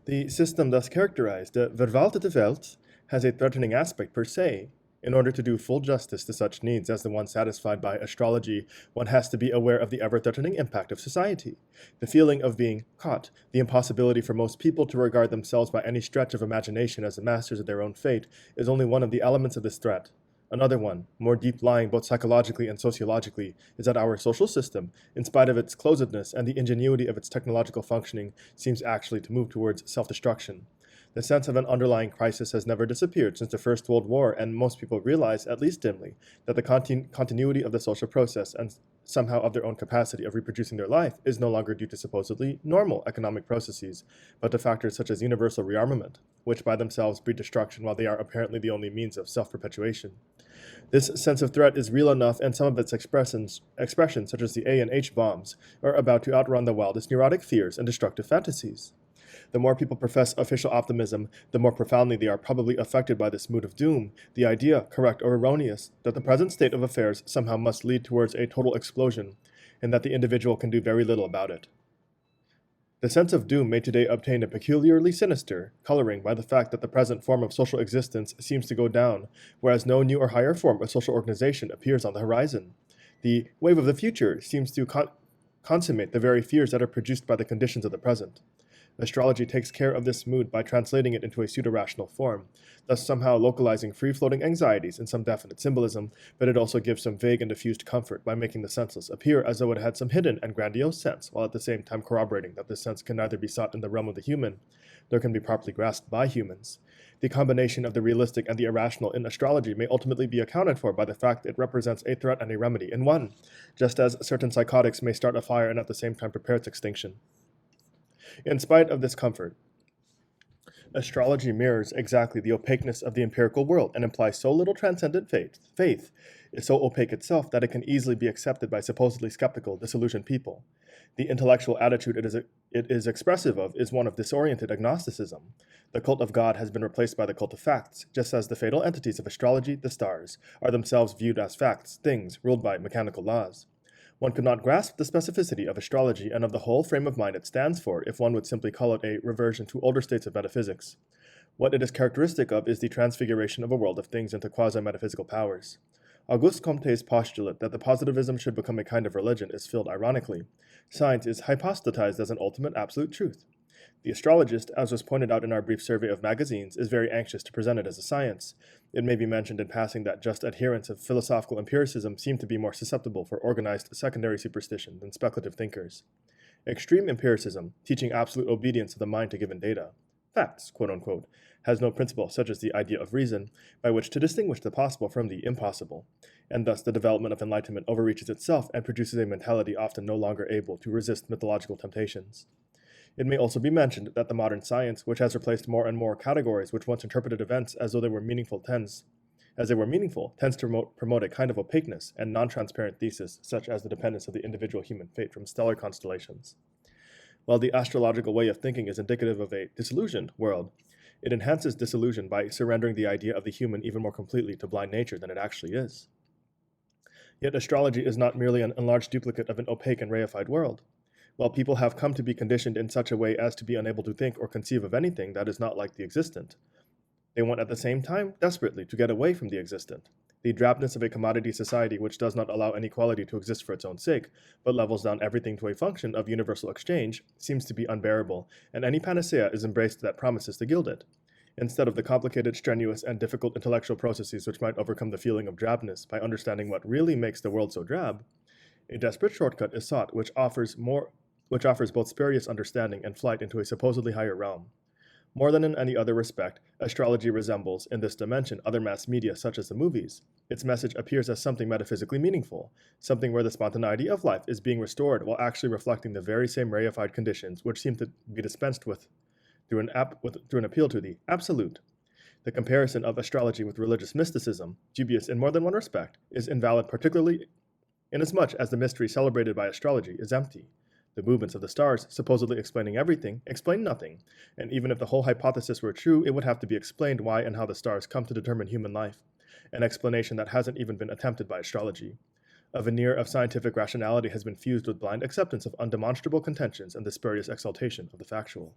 The system thus characterized, the verwaltete Welt, has a threatening aspect per se. In order to do full justice to such needs as the one satisfied by astrology, one has to be aware of the ever-threatening impact of society. The feeling of being caught, the impossibility for most people to regard themselves by any stretch of imagination as the masters of their own fate, is only one of the elements of this threat. Another one, more deep-lying both psychologically and sociologically, is that our social system, in spite of its closedness and the ingenuity of its technological functioning, seems actually to move towards self-destruction. The sense of an underlying crisis has never disappeared since the First World War, and most people realize, at least dimly, that the continuity of the social process and somehow of their own capacity of reproducing their life is no longer due to supposedly normal economic processes, but to factors such as universal rearmament, which by themselves breed destruction while they are apparently the only means of self-perpetuation. This sense of threat is real enough, and some of its expressions, such as the A and H bombs, are about to outrun the wildest neurotic fears and destructive fantasies. The more people profess official optimism, the more profoundly they are probably affected by this mood of doom, the idea, correct or erroneous, that the present state of affairs somehow must lead towards a total explosion, and that the individual can do very little about it. The sense of doom may today obtain a peculiarly sinister coloring by the fact that the present form of social existence seems to go down, whereas no new or higher form of social organization appears on the horizon. The wave of the future seems to consummate the very fears that are produced by the conditions of the present. Astrology takes care of this mood by translating it into a pseudo-rational form, thus somehow localizing free-floating anxieties in some definite symbolism, but it also gives some vague and diffused comfort by making the senseless appear as though it had some hidden and grandiose sense, while at the same time corroborating that this sense can neither be sought in the realm of the human, nor can be properly grasped by humans. The combination of the realistic and the irrational in astrology may ultimately be accounted for by the fact that it represents a threat and a remedy in one, just as certain psychotics may start a fire and at the same time prepare its extinction. In spite of this comfort, astrology mirrors exactly the opaqueness of the empirical world and implies so little transcendent faith. Faith is so opaque itself that it can easily be accepted by supposedly skeptical, disillusioned people. The intellectual attitude it is expressive of is one of disoriented agnosticism. The cult of God has been replaced by the cult of facts, just as the fatal entities of astrology, the stars, are themselves viewed as facts, things ruled by mechanical laws. One could not grasp the specificity of astrology and of the whole frame of mind it stands for if one would simply call it a reversion to older states of metaphysics. What it is characteristic of is the transfiguration of a world of things into quasi-metaphysical powers. Auguste Comte's postulate that the positivism should become a kind of religion is filled ironically. Science is hypostatized as an ultimate absolute truth. The astrologist, as was pointed out in our brief survey of magazines, is very anxious to present it as a science. It may be mentioned in passing that just adherents of philosophical empiricism seem to be more susceptible for organized secondary superstition than speculative thinkers. Extreme empiricism, teaching absolute obedience of the mind to given data, facts, quote-unquote, has no principle such as the idea of reason, by which to distinguish the possible from the impossible, and thus the development of enlightenment overreaches itself and produces a mentality often no longer able to resist mythological temptations. It may also be mentioned that the modern science, which has replaced more and more categories which once interpreted events as though they were meaningful, tends to promote a kind of opaqueness and non-transparent thesis, such as the dependence of the individual human fate from stellar constellations. While the astrological way of thinking is indicative of a disillusioned world, it enhances disillusion by surrendering the idea of the human even more completely to blind nature than it actually is. Yet astrology is not merely an enlarged duplicate of an opaque and reified world. While people have come to be conditioned in such a way as to be unable to think or conceive of anything that is not like the existent, they want at the same time desperately to get away from the existent. The drabness of a commodity society which does not allow any quality to exist for its own sake, but levels down everything to a function of universal exchange, seems to be unbearable, and any panacea is embraced that promises to gild it. Instead of the complicated, strenuous, and difficult intellectual processes which might overcome the feeling of drabness by understanding what really makes the world so drab, a desperate shortcut is sought which offers both spurious understanding and flight into a supposedly higher realm. More than in any other respect, astrology resembles, in this dimension, other mass media such as the movies. Its message appears as something metaphysically meaningful, something where the spontaneity of life is being restored while actually reflecting the very same reified conditions which seem to be dispensed with through an appeal to the absolute. The comparison of astrology with religious mysticism, dubious in more than one respect, is invalid particularly inasmuch as the mystery celebrated by astrology is empty. The movements of the stars, supposedly explaining everything, explain nothing, and even if the whole hypothesis were true, it would have to be explained why and how the stars come to determine human life, an explanation that hasn't even been attempted by astrology. A veneer of scientific rationality has been fused with blind acceptance of undemonstrable contentions and the spurious exaltation of the factual.